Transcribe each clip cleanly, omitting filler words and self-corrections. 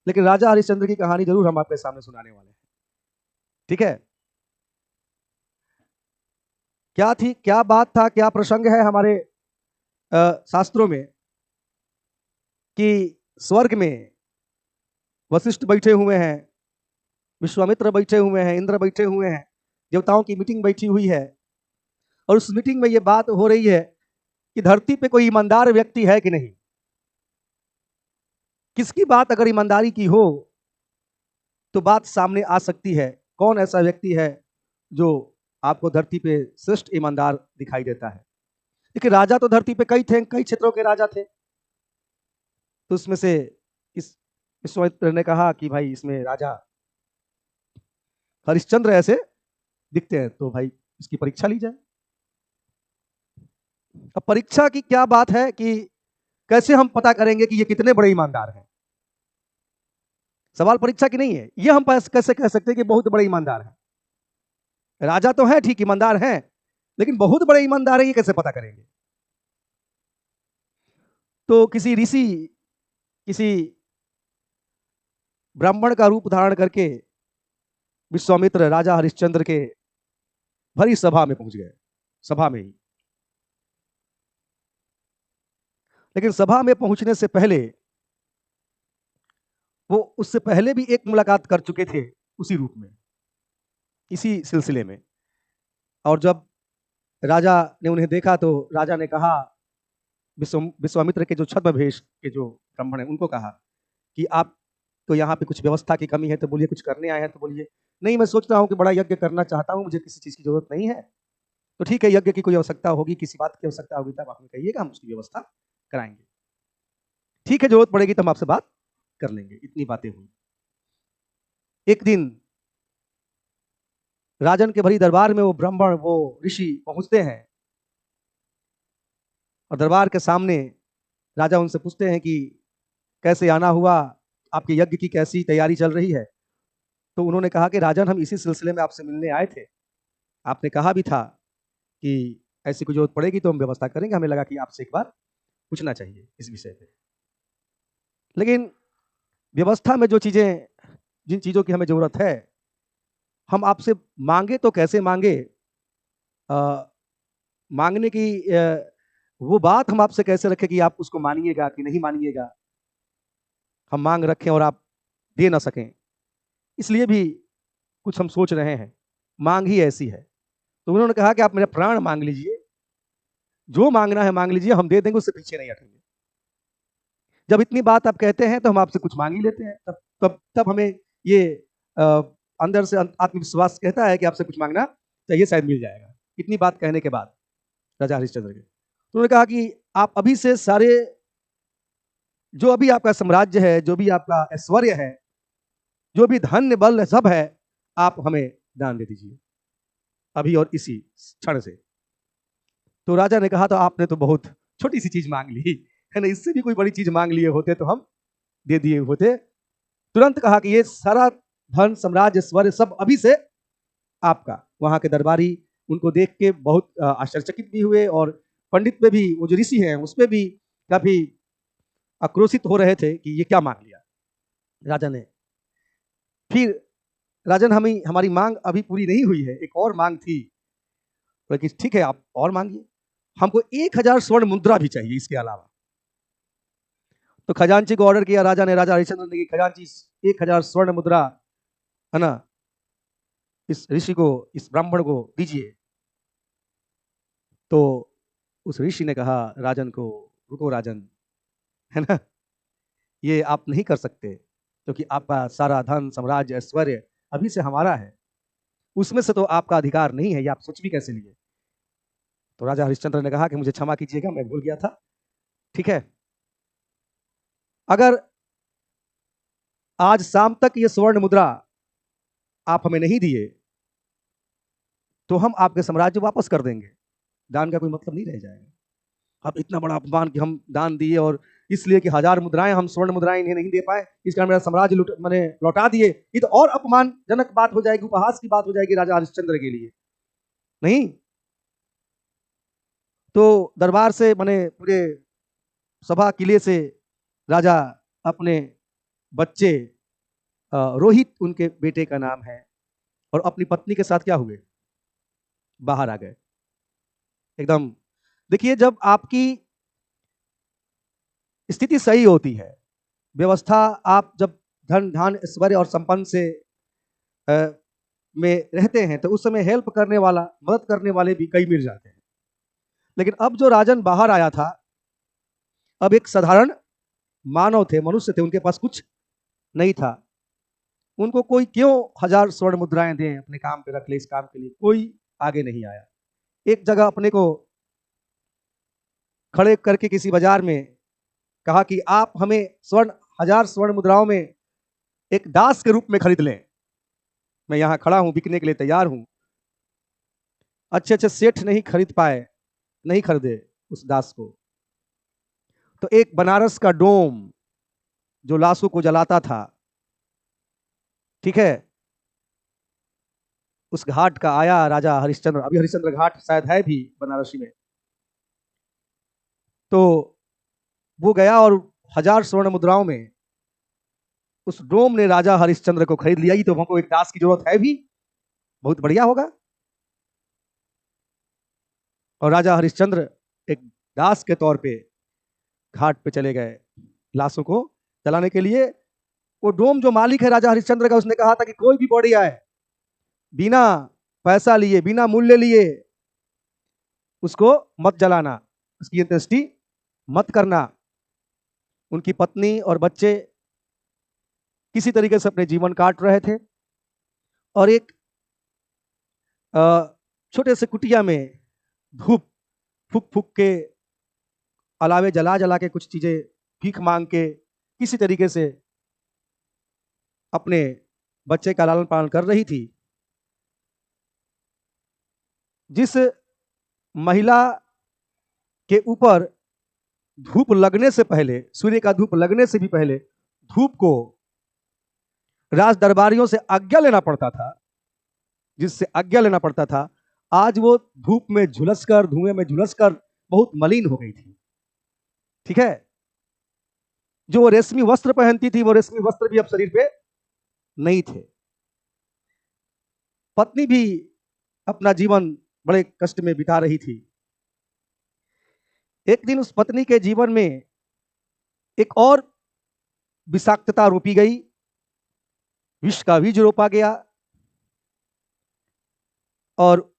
लेकिन राजा हरिश्चंद्र की कहानी जरूर हम आपके सामने सुनाने वाले हैं। ठीक है, क्या थी, क्या बात था, क्या प्रसंग है हमारे शास्त्रों में कि स्वर्ग में वशिष्ठ बैठे हुए हैं, विश्वामित्र बैठे हुए हैं, इंद्र बैठे हुए हैं, देवताओं की मीटिंग बैठी हुई है, और उस मीटिंग में ये बात हो रही है कि धरती पे कोई ईमानदार व्यक्ति है कि नहीं। किसकी बात अगर ईमानदारी की हो तो बात सामने आ सकती है। कौन ऐसा व्यक्ति है जो आपको धरती पे श्रेष्ठ ईमानदार दिखाई देता है। देखिए, राजा तो धरती पे कई थे, कई क्षेत्रों के राजा थे। तो उसमें से इस विश्वामित्र ने कहा कि भाई इसमें राजा हरिश्चंद्र ऐसे दिखते हैं, तो भाई इसकी परीक्षा ली जाए। अब परीक्षा की क्या बात है कि कैसे हम पता करेंगे कि ये कितने बड़े ईमानदार हैं। सवाल परीक्षा की नहीं है, ये हम कैसे कह सकते हैं कि बहुत बड़े ईमानदार हैं। राजा तो है, ठीक, ईमानदार हैं, लेकिन बहुत बड़े ईमानदार है ये कैसे पता करेंगे। तो किसी ऋषि, किसी ब्राह्मण का रूप धारण करके विश्वामित्र राजा हरिश्चंद्र के भरी सभा में पहुंच गए, सभा में ही। लेकिन सभा में पहुंचने से पहले वो उससे पहले भी एक मुलाकात कर चुके थे उसी रूप में, इसी सिलसिले में। और जब राजा ने उन्हें देखा तो राजा ने कहा, विश्वामित्र के जो छद्मवेश के जो ब्राह्मण हैं उनको कहा कि आप तो यहाँ पे कुछ व्यवस्था की कमी है तो बोलिए, कुछ करने आए हैं तो बोलिए। नहीं, मैं सोच रहा हूँ कि बड़ा यज्ञ करना चाहता हूँ, मुझे किसी चीज की जरूरत नहीं है। तो ठीक है, यज्ञ की कोई आवश्यकता होगी, किसी बात की आवश्यकता होगी तब आप हमें कहिएगा, हम उसकी व्यवस्था कराएंगे। ठीक है, जरूरत पड़ेगी तो हम आपसे बात कर लेंगे। इतनी बातें हुई। एक दिन राजन के भरी दरबार में वो ब्राह्मण, वो ऋषि पहुंचते हैं, और दरबार के सामने राजा उनसे पूछते हैं कि कैसे आना हुआ, आपके यज्ञ की कैसी तैयारी चल रही है। तो उन्होंने कहा कि राजन, हम इसी सिलसिले में आपसे मिलने आए थे, आपने कहा भी था कि ऐसी कोई जरूरत पड़ेगी तो हम व्यवस्था करेंगे, हमें लगा कि आपसे एक बार पूछना चाहिए इस विषय पे। लेकिन व्यवस्था में जो चीजें, जिन चीजों की हमें जरूरत है, हम आपसे मांगे तो कैसे मांगे, मांगने की वो बात हम आपसे कैसे रखें कि आप उसको मानिएगा कि नहीं मानिएगा। हम मांग रखें और आप दे ना सकें, इसलिए भी कुछ हम सोच रहे हैं, मांग ही ऐसी है। तो उन्होंने कहा कि आप मेरा प्राण मांग लीजिए, जो मांगना है मांग लीजिए, हम दे देंगे, उससे पीछे नहीं हटेंगे। जब इतनी बात आप कहते हैं तो हम आपसे कुछ मांग ही लेते हैं। तब हमें ये अंदर से आत्मविश्वास कहता है कि आपसे कुछ मांगना चाहिए, शायद मिल जाएगा। इतनी बात कहने के बाद राजा हरिश्चंद्र के, तो उन्होंने कहा कि आप अभी से सारे, जो अभी आपका साम्राज्य है, जो भी आपका ऐश्वर्य है, जो भी धन्य बल सब है, आप हमें दान दे दीजिए अभी और इसी क्षण से। तो राजा ने कहा, तो आपने तो बहुत छोटी सी चीज मांग ली है ना, इससे भी कोई बड़ी चीज मांग लिए होते तो हम दे दिए होते। तुरंत कहा कि ये सारा धन, साम्राज्य, ऐश्वर्य सब अभी से आपका। वहां के दरबारी उनको देख के बहुत आश्चर्यचकित भी हुए, और पंडित पे भी, वो जो ऋषि हैं उस पे भी काफी आक्रोशित हो रहे थे कि ये क्या मांग लिया राजा ने। फिर राजन, हमारी मांग अभी पूरी नहीं हुई है, एक और मांग थी। लेकिन ठीक है, आप और मांगिए, हमको 1000 स्वर्ण मुद्रा भी चाहिए इसके अलावा। तो खजांची को ऑर्डर किया राजा ने, राजा हरिश्चंद्र ने, कि खजांची 1000 स्वर्ण मुद्रा है ना, इस ऋषि को, इस ब्राह्मण को दीजिए। तो उस ऋषि ने कहा राजन को, रुको राजन, है ना, ये आप नहीं कर सकते, क्योंकि आपका सारा धन, साम्राज्य, ऐश्वर्य अभी से हमारा है, उसमें से तो आपका अधिकार नहीं है, ये आप सोच भी कैसे लिए। तो राजा हरिश्चंद्र ने कहा कि मुझे क्षमा कीजिएगा, मैं भूल गया था। ठीक है, अगर आज शाम तक ये स्वर्ण मुद्रा आप हमें नहीं दिए तो हम आपके साम्राज्य वापस कर देंगे, दान का कोई मतलब नहीं रह जाएगा। अब इतना बड़ा अपमान कि हम दान दिए, और इसलिए कि 1000 मुद्राएं, हम स्वर्ण मुद्राएं इन्हें नहीं दे पाए, इस कारण मेरा साम्राज्य मैंने लौटा दिए, ये तो और अपमानजनक बात हो जाएगी, उपहास की बात हो जाएगी राजा हरिश्चंद्र के लिए। नहीं, तो दरबार से, माने पूरे सभा किले से राजा अपने बच्चे, रोहित उनके बेटे का नाम है, और अपनी पत्नी के साथ क्या हुए, बाहर आ गए एकदम। देखिए, जब आपकी स्थिति सही होती है, व्यवस्था, आप जब धन धान ऐश्वर्य और संपन्न से में रहते हैं, तो उस समय हेल्प करने वाला, मदद करने वाले भी कई मिल जाते हैं। लेकिन अब जो राजन बाहर आया था, अब एक साधारण मानव थे, मनुष्य थे, उनके पास कुछ नहीं था। उनको कोई क्यों 1000 स्वर्ण मुद्राएं दें, अपने काम पे रख ले, इस काम के लिए कोई आगे नहीं आया। एक जगह अपने को खड़े करके किसी बाजार में कहा कि आप हमें 1000 स्वर्ण मुद्राओं में एक दास के रूप में खरीद लें, मैं यहां खड़ा हूं, बिकने के लिए तैयार हूं। अच्छे अच्छे सेठ नहीं खरीद पाए, नहीं खरीदे उस दास को। तो एक बनारस का डोम जो लाशों को जलाता था, ठीक है, उस घाट का आया राजा हरिश्चंद्र। अभी हरिश्चंद्र घाट शायद है भी बनारसी में। तो वो गया और 1000 स्वर्ण मुद्राओं में उस डोम ने राजा हरिश्चंद्र को खरीद लिया। तो हमको एक दास की जरूरत है भी, बहुत बढ़िया होगा। और राजा हरिश्चंद्र एक दास के तौर पे घाट पे चले गए लाशों को जलाने के लिए। वो डोम जो मालिक है राजा हरिश्चंद्र का, उसने कहा था कि कोई भी बॉडी आए, बिना पैसा लिए, बिना मूल्य लिए उसको मत जलाना, उसकी अंत्येष्टि मत करना। उनकी पत्नी और बच्चे किसी तरीके से अपने जीवन काट रहे थे, और एक छोटे से कुटिया में धूप फूक फूक के, अलावे जला जला के, कुछ चीजें भीख मांग के, किसी तरीके से अपने बच्चे का लालन पालन कर रही थी। जिस महिला के ऊपर धूप लगने से पहले, सूर्य का धूप लगने से भी पहले धूप को राज दरबारियों से आज्ञा लेना पड़ता था, जिससे आज्ञा लेना पड़ता था, आज वो धूप में झुलसकर, धुएं में झुलसकर बहुत मलिन हो गई थी। ठीक है, जो वो रेशमी वस्त्र पहनती थी, वो रेशमी वस्त्र भी अब शरीर पे नहीं थे। पत्नी भी अपना जीवन बड़े कष्ट में बिता रही थी। एक दिन उस पत्नी के जीवन में एक और विषाक्तता रोपी गई, विष का बीज रोपा गया, और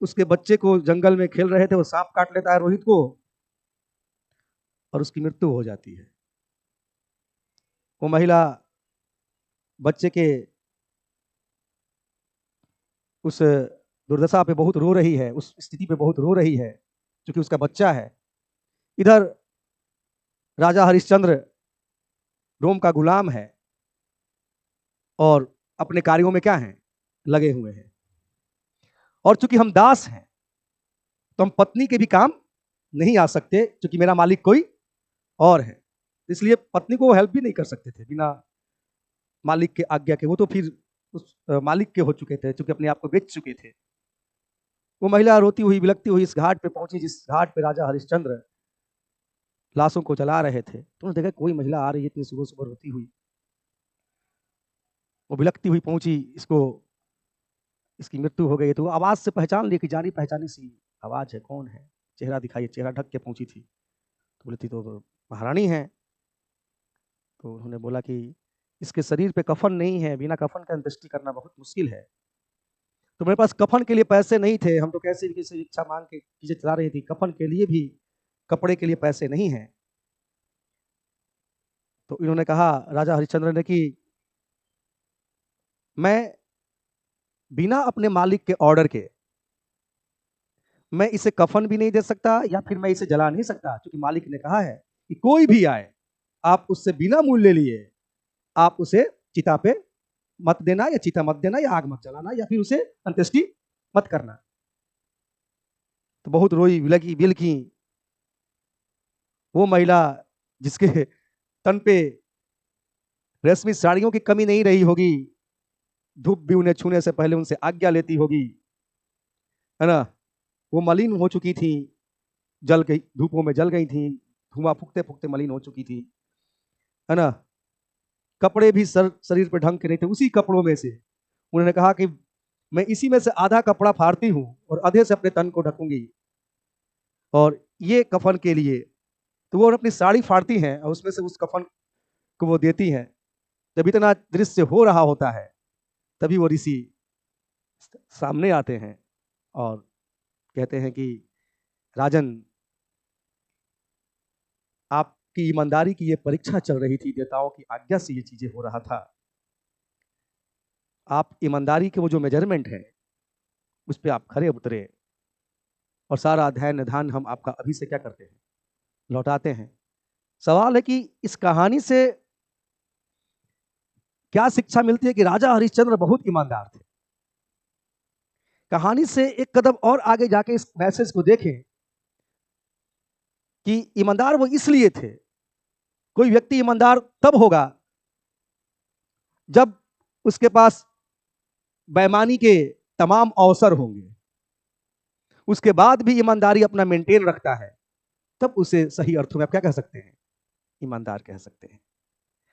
उसके बच्चे को जंगल में खेल रहे थे, वो सांप काट लेता है रोहित को, और उसकी मृत्यु हो जाती है। वो महिला बच्चे के उस दुर्दशा पे बहुत रो रही है, उस स्थिति पे बहुत रो रही है, क्योंकि उसका बच्चा है। इधर राजा हरिश्चंद्र रोम का गुलाम है, और अपने कार्यों में क्या है, लगे हुए हैं। और चूंकि हम दास हैं, तो हम पत्नी के भी काम नहीं आ सकते, क्योंकि मेरा मालिक कोई और है। इसलिए पत्नी को हेल्प भी नहीं कर सकते थे बिना मालिक के आज्ञा के। वो तो फिर उस मालिक के हो चुके थे, क्योंकि अपने आप को बेच चुके थे। वो महिला रोती हुई, बिलखती हुई इस घाट पे पहुंची, जिस घाट पे राजा हरिश्चंद्र लाशों को जला रहे थे। तो देखा कोई महिला आ रही है इतनी सुबह सुबह रोती हुई। वो बिलखती हुई पहुंची, इसकी मृत्यु हो गई। तो आवाज से पहचान ली कि जानी पहचानी सी आवाज है, कौन है, चेहरा दिखाई, चेहरा ढक के पहुंची थी। तो बोली थी, तो महारानी है। तो उन्होंने बोला कि इसके शरीर पे कफन नहीं है, बिना कफन का अंत्येष्टि करना बहुत मुश्किल है। तो मेरे पास कफन के लिए पैसे नहीं थे, हम तो कैसे भी किसी इच्छा मांग के चीजें चला रही थी, कफन के लिए भी, कपड़े के लिए पैसे नहीं है। तो इन्होंने कहा, राजा हरिश्चंद्र ने, कि मैं बिना अपने मालिक के ऑर्डर के मैं इसे कफन भी नहीं दे सकता, या फिर मैं इसे जला नहीं सकता, क्योंकि मालिक ने कहा है कि कोई भी आए, आप उससे बिना मूल्य लिए आप उसे चिता पे मत देना, या चिता मत देना, या आग मत जलाना, या फिर उसे अंत्येष्टि मत करना। तो बहुत रोई, बिलकी बिलकी। वो महिला जिसके तन पे रेशमी साड़ियों की कमी नहीं रही होगी, धूप भी उन्हें छूने से पहले उनसे आज्ञा लेती होगी, है ना। वो मलिन हो चुकी थी, जल गई, धूपों में जल गई थी, धुआं फूकते फूकते मलिन हो चुकी थी, है ना। कपड़े भी शरीर पे ढंग के नहीं थे, उसी कपड़ों में से उन्होंने कहा कि मैं इसी में से आधा कपड़ा फाड़ती हूँ और आधे से अपने तन को ढकूंगी, और ये कफन के लिए। तो वो अपनी साड़ी फाड़ती हैं और उसमें से उस कफन को वो देती हैं। जब इतना दृश्य हो रहा होता है तभी वो ऋषि सामने आते हैं और कहते हैं कि राजन, आपकी ईमानदारी की ये परीक्षा चल रही थी, देवताओं की आज्ञा से ये चीजें हो रहा था। आप ईमानदारी के वो जो मेजरमेंट है उस पर आप खरे उतरे, और सारा अध्ययन निधान हम आपका अभी से क्या करते हैं, लौटाते हैं। सवाल है कि इस कहानी से क्या शिक्षा मिलती है कि राजा हरिश्चंद्र बहुत ईमानदार थे। कहानी से एक कदम और आगे जाके इस मैसेज को देखें कि ईमानदार वो इसलिए थे। कोई व्यक्ति ईमानदार तब होगा जब उसके पास बेईमानी के तमाम अवसर होंगे, उसके बाद भी ईमानदारी अपना मेंटेन रखता है, तब उसे सही अर्थों में आप क्या कह सकते हैं, ईमानदार कह सकते हैं।